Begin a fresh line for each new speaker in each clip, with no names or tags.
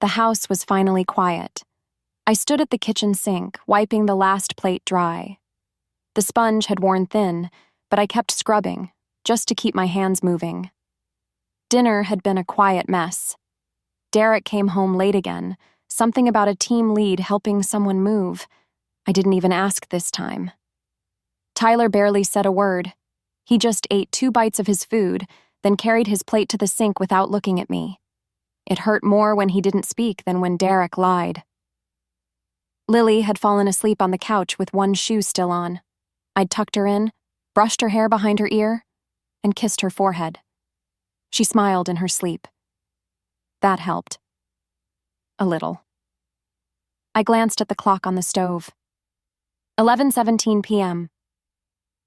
the house was finally quiet. I stood at the kitchen sink, wiping the last plate dry. The sponge had worn thin, but I kept scrubbing, just to keep my hands moving. Dinner had been a quiet mess. Derek came home late again, something about a team lead helping someone move. I didn't even ask this time. Tyler barely said a word. He just ate 2 bites of his food, then carried his plate to the sink without looking at me. It hurt more when he didn't speak than when Derek lied. Lily had fallen asleep on the couch with one shoe still on. I'd tucked her in, brushed her hair behind her ear, and kissed her forehead. She smiled in her sleep. That helped. A little. I glanced at the clock on the stove. 11:17 p.m.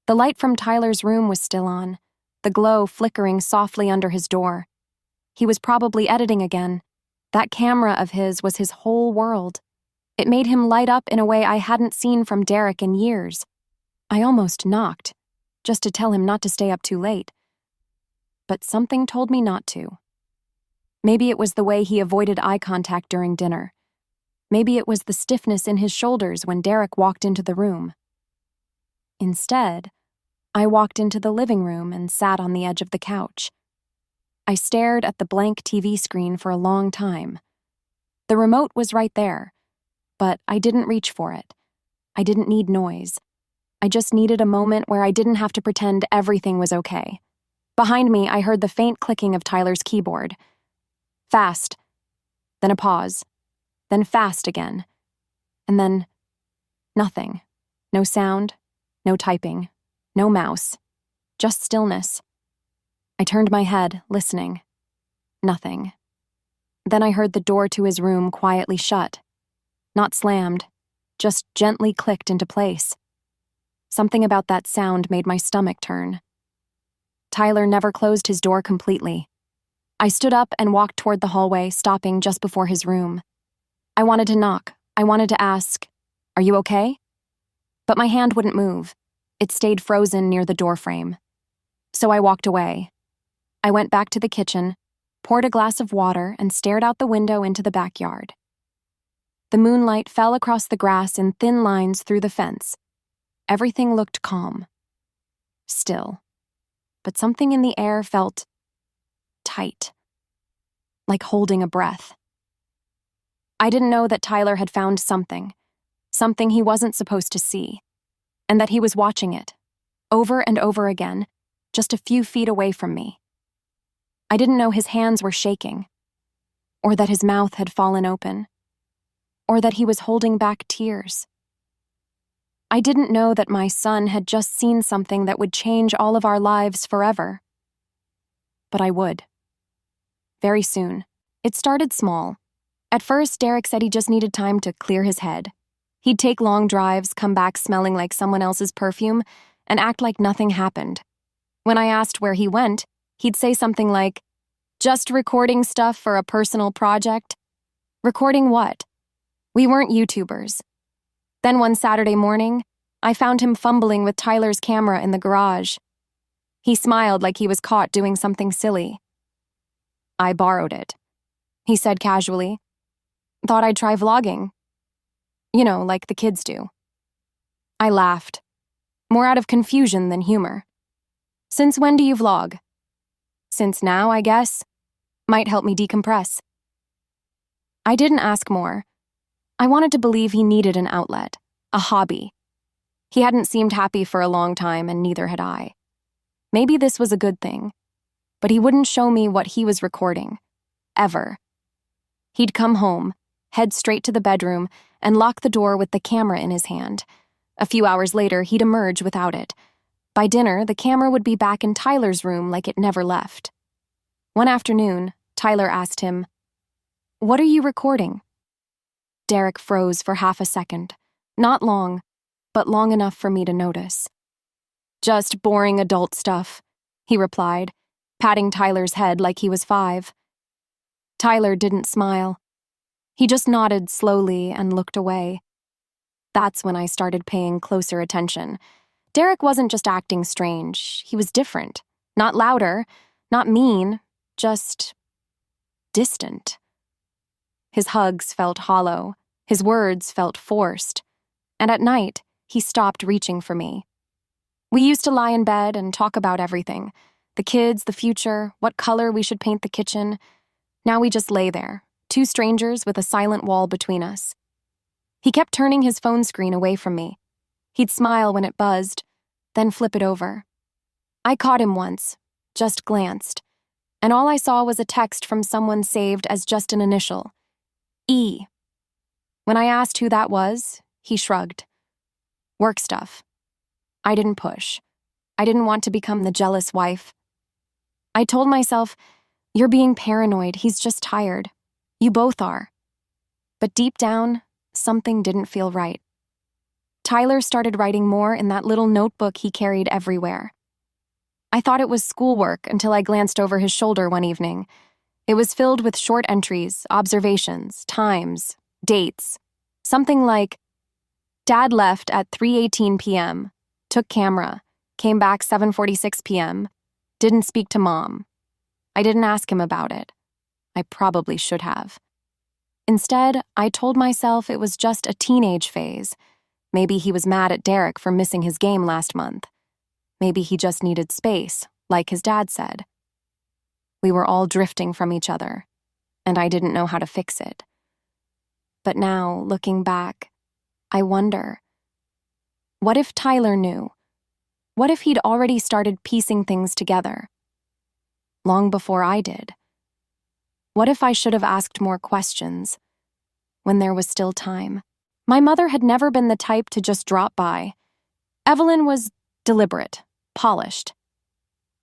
The light from Tyler's room was still on, the glow flickering softly under his door. He was probably editing again. That camera of his was his whole world. It made him light up in a way I hadn't seen from Derek in years. I almost knocked, just to tell him not to stay up too late. But something told me not to. Maybe it was the way he avoided eye contact during dinner. Maybe it was the stiffness in his shoulders when Derek walked into the room. Instead, I walked into the living room and sat on the edge of the couch. I stared at the blank TV screen for a long time. The remote was right there, but I didn't reach for it. I didn't need noise. I just needed a moment where I didn't have to pretend everything was okay. Behind me, I heard the faint clicking of Tyler's keyboard. Fast, then a pause, then fast again, and then nothing. No sound, no typing, no mouse, just stillness. I turned my head, listening. Nothing. Then I heard the door to his room quietly shut. Not slammed, just gently clicked into place. Something about that sound made my stomach turn. Tyler never closed his door completely. I stood up and walked toward the hallway, stopping just before his room. I wanted to knock. I wanted to ask, "Are you okay?" But my hand wouldn't move. It stayed frozen near the doorframe. So I walked away. I went back to the kitchen, poured a glass of water, and stared out the window into the backyard. The moonlight fell across the grass in thin lines through the fence. Everything looked calm. Still. But something in the air felt tight. Like holding a breath. I didn't know that Tyler had found something he wasn't supposed to see, and that he was watching it, over and over again, just a few feet away from me. I didn't know his hands were shaking, or that his mouth had fallen open, or that he was holding back tears. I didn't know that my son had just seen something that would change all of our lives forever. But I would. Very soon. It started small. At first, Derek said he just needed time to clear his head. He'd take long drives, come back smelling like someone else's perfume, and act like nothing happened. When I asked where he went, he'd say something like, "Just recording stuff for a personal project." Recording what? We weren't YouTubers. Then one Saturday morning, I found him fumbling with Tyler's camera in the garage. He smiled like he was caught doing something silly. "I borrowed it," he said casually. "Thought I'd try vlogging. You know, like the kids do." I laughed, more out of confusion than humor. "Since when do you vlog?" "Since now, I guess. Might help me decompress." I didn't ask more. I wanted to believe he needed an outlet, a hobby. He hadn't seemed happy for a long time, and neither had I. Maybe this was a good thing, but he wouldn't show me what he was recording. Ever. He'd come home, head straight to the bedroom, and lock the door with the camera in his hand. A few hours later, he'd emerge without it. By dinner, the camera would be back in Tyler's room like it never left. One afternoon, Tyler asked him, "What are you recording?" Derek froze for half a second. Not long, but long enough for me to notice. "Just boring adult stuff," he replied, patting Tyler's head like he was 5. Tyler didn't smile. He just nodded slowly and looked away. That's when I started paying closer attention. Derek wasn't just acting strange. He was different. Not louder, not mean, just distant. His hugs felt hollow. His words felt forced. And at night, he stopped reaching for me. We used to lie in bed and talk about everything. The kids, the future, what color we should paint the kitchen. Now we just lay there, two strangers with a silent wall between us. He kept turning his phone screen away from me. He'd smile when it buzzed, then flip it over. I caught him once, just glanced, and all I saw was a text from someone saved as just an initial, E. When I asked who that was, he shrugged. Work stuff. I didn't push. I didn't want to become the jealous wife. I told myself, you're being paranoid, he's just tired. You both are. But deep down, something didn't feel right. Tyler started writing more in that little notebook he carried everywhere. I thought it was schoolwork until I glanced over his shoulder one evening. It was filled with short entries, observations, times, dates. Something like, Dad left at 3:18 p.m., took camera, came back 7:46 p.m., didn't speak to Mom. I didn't ask him about it. I probably should have. Instead, I told myself it was just a teenage phase. Maybe he was mad at Derek for missing his game last month. Maybe he just needed space, like his dad said. We were all drifting from each other, and I didn't know how to fix it. But now, looking back, I wonder, what if Tyler knew? What if he'd already started piecing things together? Long before I did. What if I should have asked more questions when there was still time? My mother had never been the type to just drop by. Evelyn was deliberate, polished.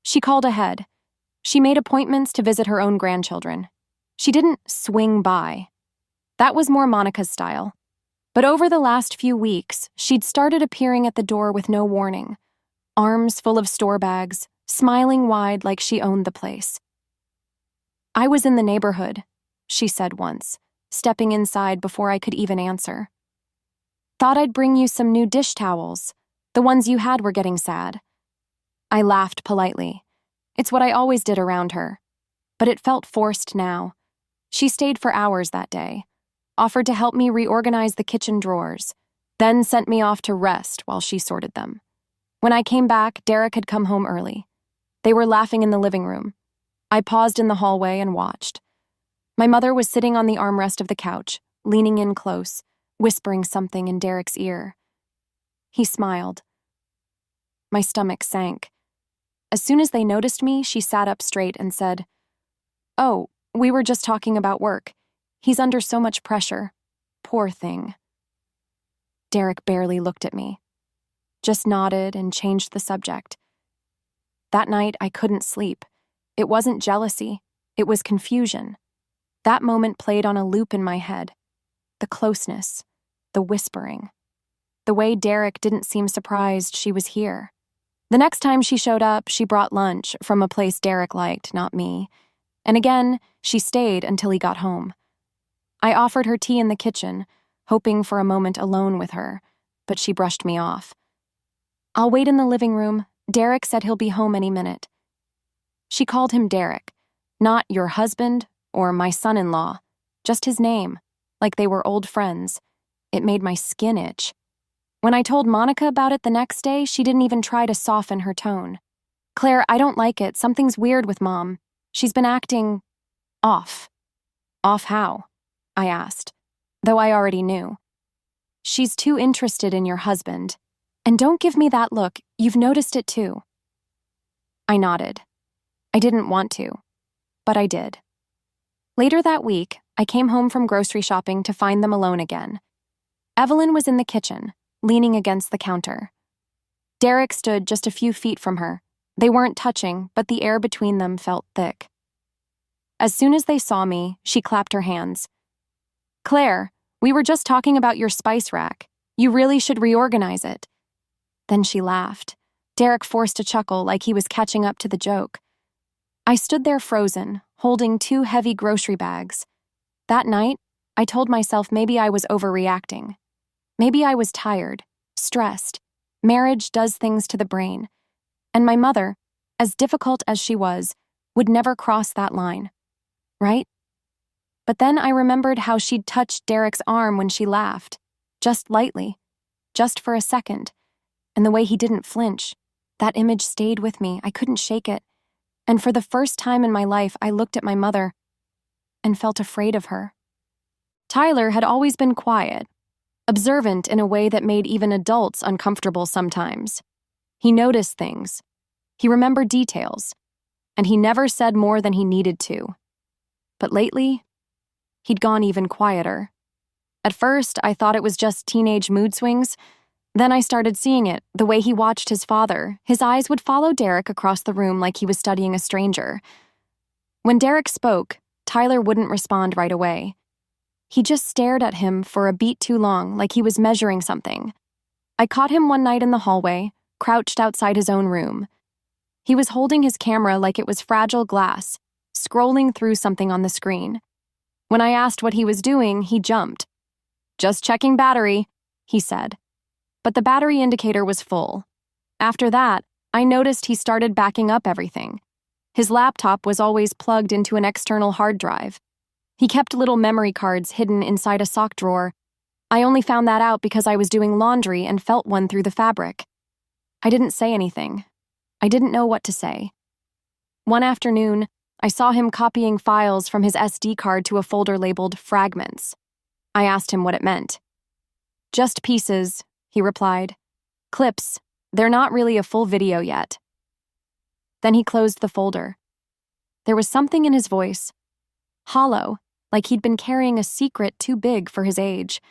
She called ahead. She made appointments to visit her own grandchildren. She didn't swing by. That was more Monica's style. But over the last few weeks, she'd started appearing at the door with no warning, arms full of store bags, smiling wide like she owned the place. I was in the neighborhood, she said once, stepping inside before I could even answer. Thought I'd bring you some new dish towels. The ones you had were getting sad. I laughed politely. It's what I always did around her. But it felt forced now. She stayed for hours that day, offered to help me reorganize the kitchen drawers, then sent me off to rest while she sorted them. When I came back, Derek had come home early. They were laughing in the living room. I paused in the hallway and watched. My mother was sitting on the armrest of the couch, leaning in close, whispering something in Derek's ear. He smiled. My stomach sank. As soon as they noticed me, she sat up straight and said, "Oh, we were just talking about work. He's under so much pressure. Poor thing." Derek barely looked at me, just nodded and changed the subject. That night, I couldn't sleep. It wasn't jealousy. It was confusion. That moment played on a loop in my head. The closeness, the whispering, the way Derek didn't seem surprised she was here. The next time she showed up, she brought lunch from a place Derek liked, not me. And again, she stayed until he got home. I offered her tea in the kitchen, hoping for a moment alone with her, but she brushed me off. "I'll wait in the living room. Derek said he'll be home any minute." She called him Derek, not your husband or my son-in-law, just his name, like they were old friends. It made my skin itch. When I told Monica about it the next day, she didn't even try to soften her tone. "Claire, I don't like it. Something's weird with Mom. She's been acting off." "Off how?" I asked, though I already knew. "She's too interested in your husband. And don't give me that look. You've noticed it too." I nodded. I didn't want to, but I did. Later that week, I came home from grocery shopping to find them alone again. Evelyn was in the kitchen, leaning against the counter. Derek stood just a few feet from her. They weren't touching, but the air between them felt thick. As soon as they saw me, she clapped her hands. "Claire, we were just talking about your spice rack. You really should reorganize it." Then she laughed. Derek forced a chuckle like he was catching up to the joke. I stood there frozen, holding 2 heavy grocery bags. That night, I told myself maybe I was overreacting. Maybe I was tired, stressed. Marriage does things to the brain. And my mother, as difficult as she was, would never cross that line. Right? But then I remembered how she'd touched Derek's arm when she laughed, just lightly, just for a second, and the way he didn't flinch. That image stayed with me. I couldn't shake it. And for the first time in my life, I looked at my mother and felt afraid of her. Tyler had always been quiet, observant in a way that made even adults uncomfortable sometimes. He noticed things. He remembered details. And he never said more than he needed to. But lately, he'd gone even quieter. At first, I thought it was just teenage mood swings. Then I started seeing it, the way he watched his father. His eyes would follow Derek across the room like he was studying a stranger. When Derek spoke, Tyler wouldn't respond right away. He just stared at him for a beat too long, like he was measuring something. I caught him one night in the hallway, crouched outside his own room. He was holding his camera like it was fragile glass, scrolling through something on the screen. When I asked what he was doing, he jumped. "Just checking battery," he said. But the battery indicator was full. After that, I noticed he started backing up everything. His laptop was always plugged into an external hard drive. He kept little memory cards hidden inside a sock drawer. I only found that out because I was doing laundry and felt one through the fabric. I didn't say anything. I didn't know what to say. One afternoon, I saw him copying files from his SD card to a folder labeled Fragments. I asked him what it meant. "Just pieces," he replied. "Clips. They're not really a full video yet." Then he closed the folder. There was something in his voice, hollow, like he'd been carrying a secret too big for his age,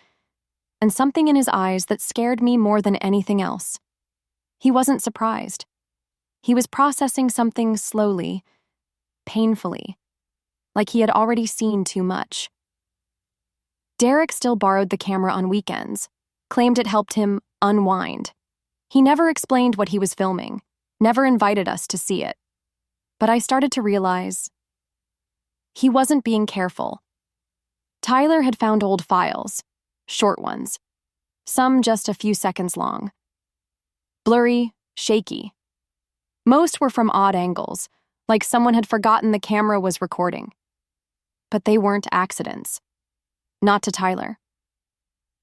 and something in his eyes that scared me more than anything else. He wasn't surprised. He was processing something slowly, painfully, like he had already seen too much. Derek still borrowed the camera on weekends, claimed it helped him unwind. He never explained what he was filming, never invited us to see it. But I started to realize he wasn't being careful. Tyler had found old files, short ones, some just a few seconds long. Blurry, shaky. Most were from odd angles, like someone had forgotten the camera was recording. But they weren't accidents. Not to Tyler.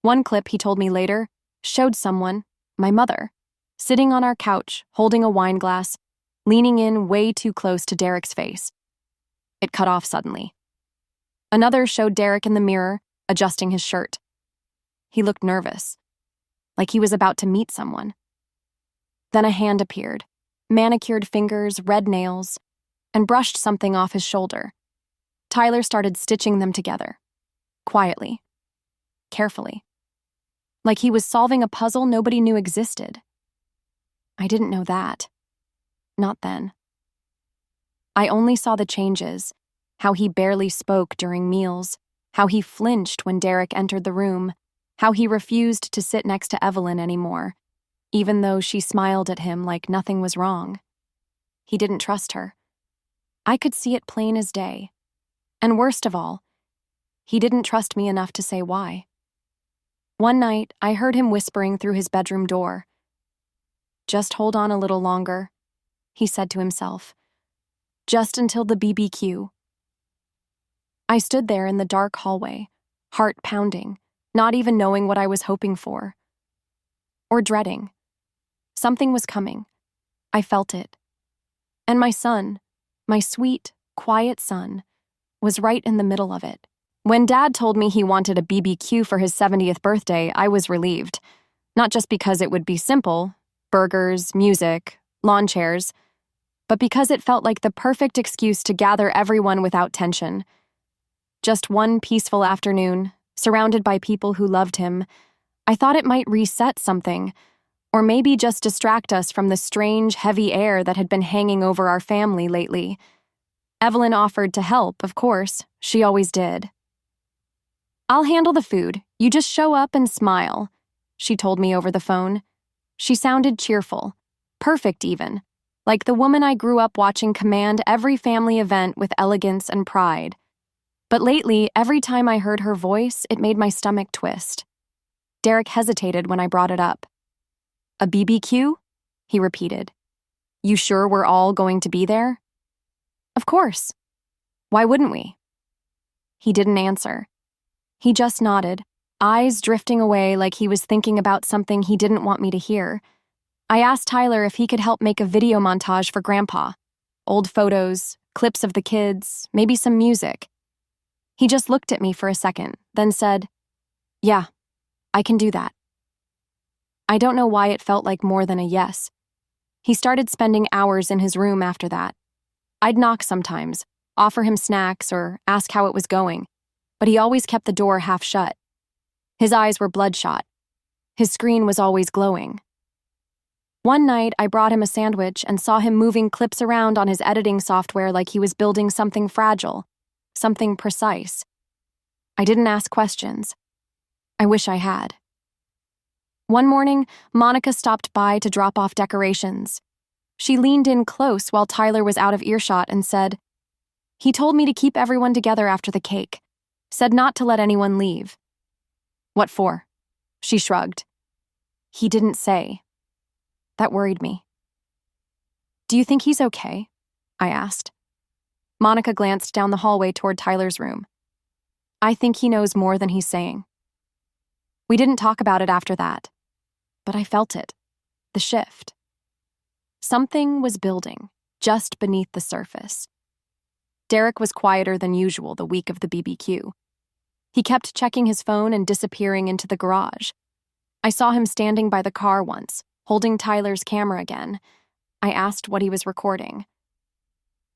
One clip, he told me later, showed someone, my mother, sitting on our couch, holding a wine glass, leaning in way too close to Derek's face. It cut off suddenly. Another showed Derek in the mirror, adjusting his shirt. He looked nervous, like he was about to meet someone. Then a hand appeared, manicured fingers, red nails, and brushed something off his shoulder. Tyler started stitching them together. Quietly. Carefully. Like he was solving a puzzle nobody knew existed. I didn't know that. Not then. I only saw the changes, how he barely spoke during meals, how he flinched when Derek entered the room, how he refused to sit next to Evelyn anymore, even though she smiled at him like nothing was wrong. He didn't trust her. I could see it plain as day. And worst of all, he didn't trust me enough to say why. One night, I heard him whispering through his bedroom door. "Just hold on a little longer," he said to himself. "Just until the BBQ." I stood there in the dark hallway, heart pounding, not even knowing what I was hoping for. Or dreading. Something was coming. I felt it. And my son, my sweet, quiet son, was right in the middle of it. When Dad told me he wanted a BBQ for his 70th birthday, I was relieved. Not just because it would be simple, burgers, music, lawn chairs, but because it felt like the perfect excuse to gather everyone without tension. Just one peaceful afternoon, surrounded by people who loved him, I thought it might reset something, or maybe just distract us from the strange, heavy air that had been hanging over our family lately. Evelyn offered to help, of course. She always did. "I'll handle the food. You just show up and smile," she told me over the phone. She sounded cheerful, perfect even, like the woman I grew up watching command every family event with elegance and pride. But lately, every time I heard her voice, it made my stomach twist. Derek hesitated when I brought it up. "A BBQ?" he repeated. "You sure we're all going to be there?" "Of course. Why wouldn't we?" He didn't answer. He just nodded, eyes drifting away like he was thinking about something he didn't want me to hear. I asked Tyler if he could help make a video montage for Grandpa. Old photos, clips of the kids, maybe some music. He just looked at me for a second, then said, "Yeah, I can do that." I don't know why it felt like more than a yes. He started spending hours in his room after that. I'd knock sometimes, offer him snacks or ask how it was going, but he always kept the door half shut. His eyes were bloodshot. His screen was always glowing. One night, I brought him a sandwich and saw him moving clips around on his editing software like he was building something fragile, something precise. I didn't ask questions. I wish I had. One morning, Monica stopped by to drop off decorations. She leaned in close while Tyler was out of earshot and said, "He told me to keep everyone together after the cake. Said not to let anyone leave." "What for?" She shrugged. "He didn't say." That worried me. "Do you think he's okay?" I asked. Monica glanced down the hallway toward Tyler's room. "I think he knows more than he's saying." We didn't talk about it after that, but I felt it, the shift. Something was building, just beneath the surface. Derek was quieter than usual the week of the BBQ. He kept checking his phone and disappearing into the garage. I saw him standing by the car once, holding Tyler's camera again. I asked what he was recording.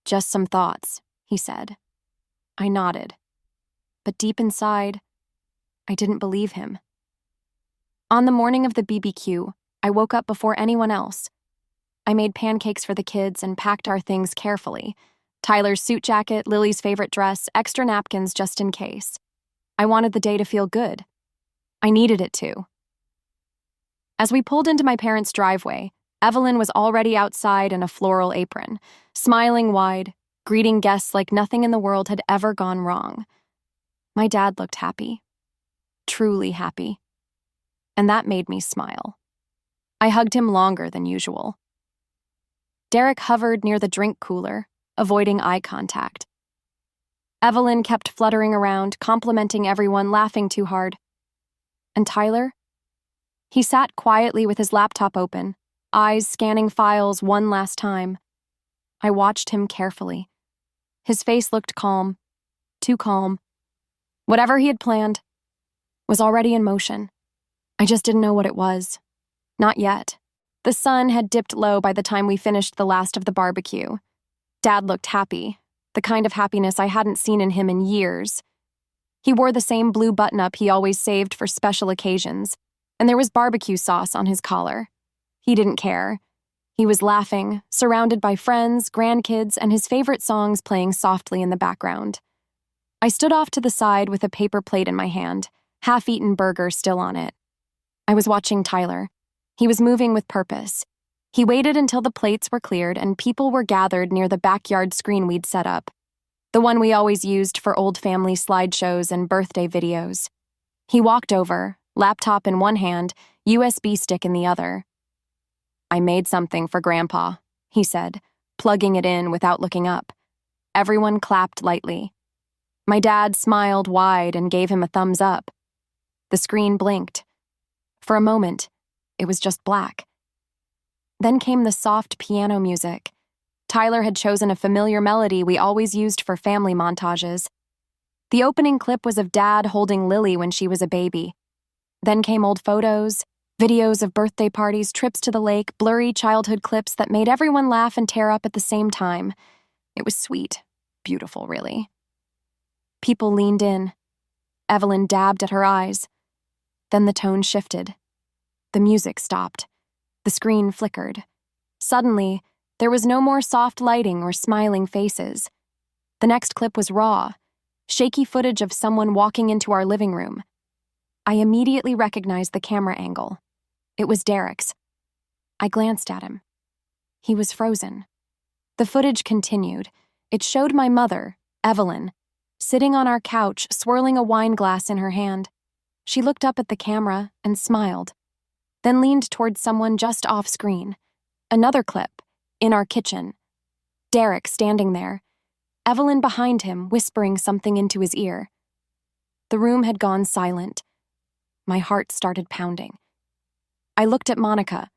"Just some thoughts," he said. I nodded. But deep inside, I didn't believe him. On the morning of the BBQ, I woke up before anyone else. I made pancakes for the kids and packed our things carefully. Tyler's suit jacket, Lily's favorite dress, extra napkins just in case. I wanted the day to feel good. I needed it to. As we pulled into my parents' driveway, Evelyn was already outside in a floral apron, smiling wide, greeting guests like nothing in the world had ever gone wrong. My dad looked happy. Truly happy. And that made me smile. I hugged him longer than usual. Derek hovered near the drink cooler, avoiding eye contact. Evelyn kept fluttering around, complimenting everyone, laughing too hard. And Tyler? He sat quietly with his laptop open, eyes scanning files one last time. I watched him carefully. His face looked calm, too calm. Whatever he had planned was already in motion. I just didn't know what it was. Not yet. The sun had dipped low by the time we finished the last of the barbecue. Dad looked happy, the kind of happiness I hadn't seen in him in years. He wore the same blue button-up he always saved for special occasions, and there was barbecue sauce on his collar. He didn't care. He was laughing, surrounded by friends, grandkids, and his favorite songs playing softly in the background. I stood off to the side with a paper plate in my hand, half-eaten burger still on it. I was watching Tyler. He was moving with purpose. He waited until the plates were cleared and people were gathered near the backyard screen we'd set up, the one we always used for old family slideshows and birthday videos. He walked over, laptop in one hand, USB stick in the other. "I made something for Grandpa," he said, plugging it in without looking up. Everyone clapped lightly. My dad smiled wide and gave him a thumbs up. The screen blinked. For a moment, it was just black. Then came the soft piano music. Tyler had chosen a familiar melody we always used for family montages. The opening clip was of Dad holding Lily when she was a baby. Then came old photos, videos of birthday parties, trips to the lake, blurry childhood clips that made everyone laugh and tear up at the same time. It was sweet, beautiful, really. People leaned in. Evelyn dabbed at her eyes. Then the tone shifted. The music stopped. The screen flickered. Suddenly, there was no more soft lighting or smiling faces. The next clip was raw, shaky footage of someone walking into our living room. I immediately recognized the camera angle. It was Derek's. I glanced at him. He was frozen. The footage continued. It showed my mother, Evelyn, sitting on our couch, swirling a wine glass in her hand. She looked up at the camera and smiled, then leaned towards someone just off screen. Another clip, in our kitchen. Derek standing there, Evelyn behind him whispering something into his ear. The room had gone silent. My heart started pounding. I looked at Monica.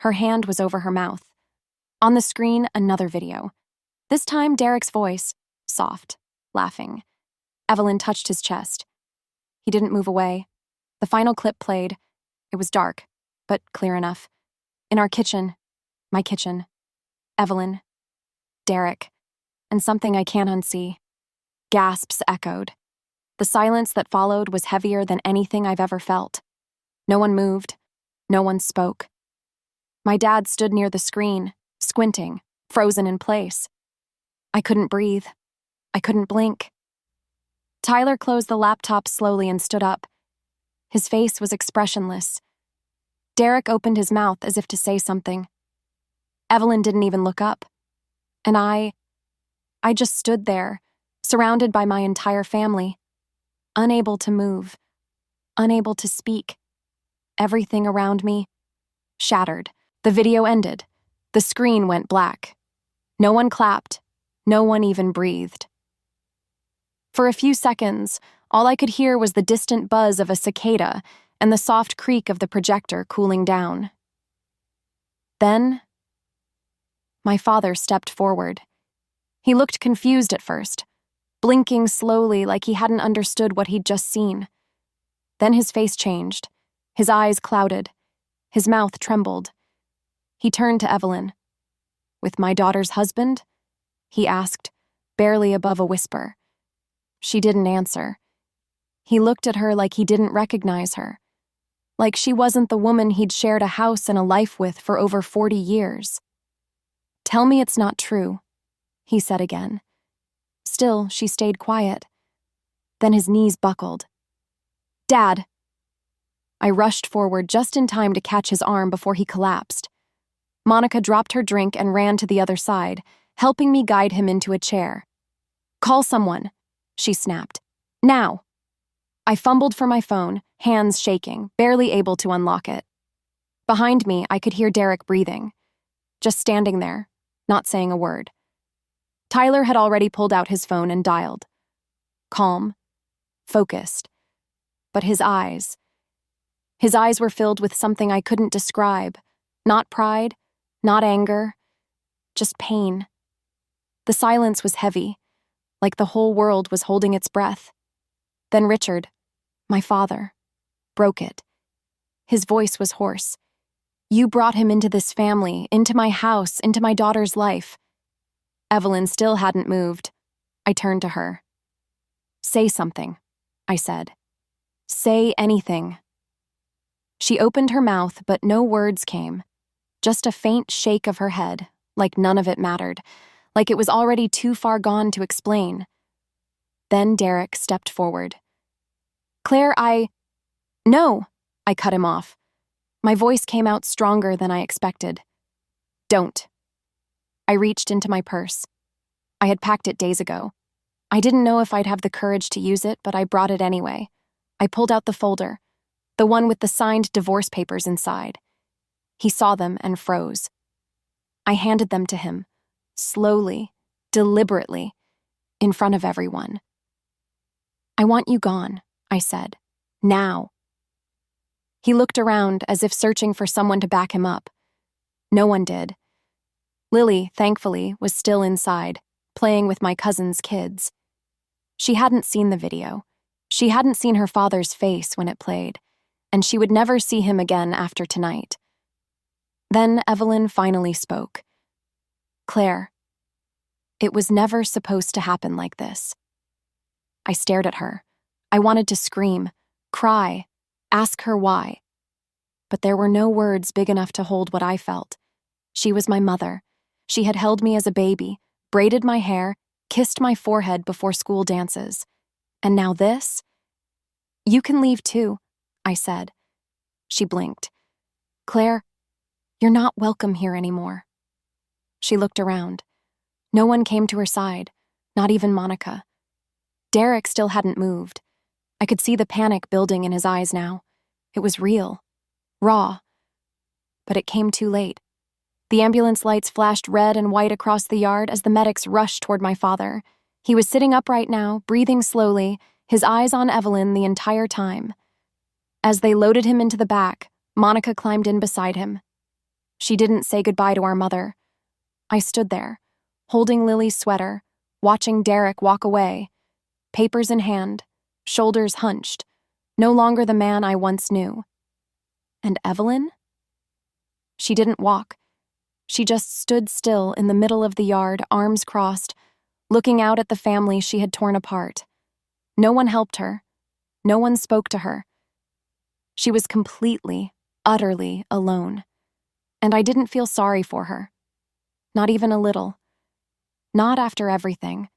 Her hand was over her mouth. On the screen, another video. This time, Derek's voice, soft, laughing. Evelyn touched his chest. He didn't move away. The final clip played. It was dark, but clear enough. In our kitchen, my kitchen, Evelyn, Derek, and something I can't unsee. Gasps echoed. The silence that followed was heavier than anything I've ever felt. No one moved. No one spoke. My dad stood near the screen, squinting, frozen in place. I couldn't breathe. I couldn't blink. Tyler closed the laptop slowly and stood up. His face was expressionless. Derek opened his mouth as if to say something. Evelyn didn't even look up. And I just stood there, surrounded by my entire family, unable to move, unable to speak. Everything around me shattered. The video ended. The screen went black. No one clapped. No one even breathed. For a few seconds, all I could hear was the distant buzz of a cicada and the soft creak of the projector cooling down. Then, my father stepped forward. He looked confused at first, blinking slowly like he hadn't understood what he'd just seen. Then his face changed. His eyes clouded. His mouth trembled. He turned to Evelyn. "With my daughter's husband?" he asked, barely above a whisper. She didn't answer. He looked at her like he didn't recognize her, like she wasn't the woman he'd shared a house and a life with for over 40 years. "Tell me it's not true," he said again. Still, she stayed quiet. Then his knees buckled. "Dad!" I rushed forward just in time to catch his arm before he collapsed. Monica dropped her drink and ran to the other side, helping me guide him into a chair. "Call someone," she snapped. "Now!" I fumbled for my phone, hands shaking, barely able to unlock it. Behind me, I could hear Derek breathing, just standing there, not saying a word. Tyler had already pulled out his phone and dialed. Calm, focused. But his eyes were filled with something I couldn't describe. Not pride, not anger, just pain. The silence was heavy, like the whole world was holding its breath. Then Richard, my father, broke it. His voice was hoarse. "You brought him into this family, into my house, into my daughter's life." Evelyn still hadn't moved. I turned to her. "Say something," I said. "Say anything." She opened her mouth, but no words came. Just a faint shake of her head, like none of it mattered, like it was already too far gone to explain. Then Derek stepped forward. "Claire, No," I cut him off. My voice came out stronger than I expected. "Don't." I reached into my purse. I had packed it days ago. I didn't know if I'd have the courage to use it, but I brought it anyway. I pulled out the folder, the one with the signed divorce papers inside. He saw them and froze. I handed them to him, slowly, deliberately, in front of everyone. "I want you gone," I said. "Now." He looked around as if searching for someone to back him up. No one did. Lily, thankfully, was still inside, playing with my cousin's kids. She hadn't seen the video. She hadn't seen her father's face when it played, and she would never see him again after tonight. Then Evelyn finally spoke. "Claire, it was never supposed to happen like this." I stared at her. I wanted to scream, cry, ask her why. But there were no words big enough to hold what I felt. She was my mother. She had held me as a baby, braided my hair, kissed my forehead before school dances. And now this? "You can leave too," I said. She blinked. "Claire, you're not welcome here anymore." She looked around. No one came to her side, not even Monica. Derek still hadn't moved. I could see the panic building in his eyes now. It was real, raw. But it came too late. The ambulance lights flashed red and white across the yard as the medics rushed toward my father. He was sitting upright now, breathing slowly, his eyes on Evelyn the entire time. As they loaded him into the back, Monica climbed in beside him. She didn't say goodbye to our mother. I stood there, holding Lily's sweater, watching Derek walk away, papers in hand, shoulders hunched, no longer the man I once knew. And Evelyn? She didn't walk. She just stood still in the middle of the yard, arms crossed, looking out at the family she had torn apart. No one helped her. No one spoke to her. She was completely, utterly alone. And I didn't feel sorry for her. Not even a little. Not after everything.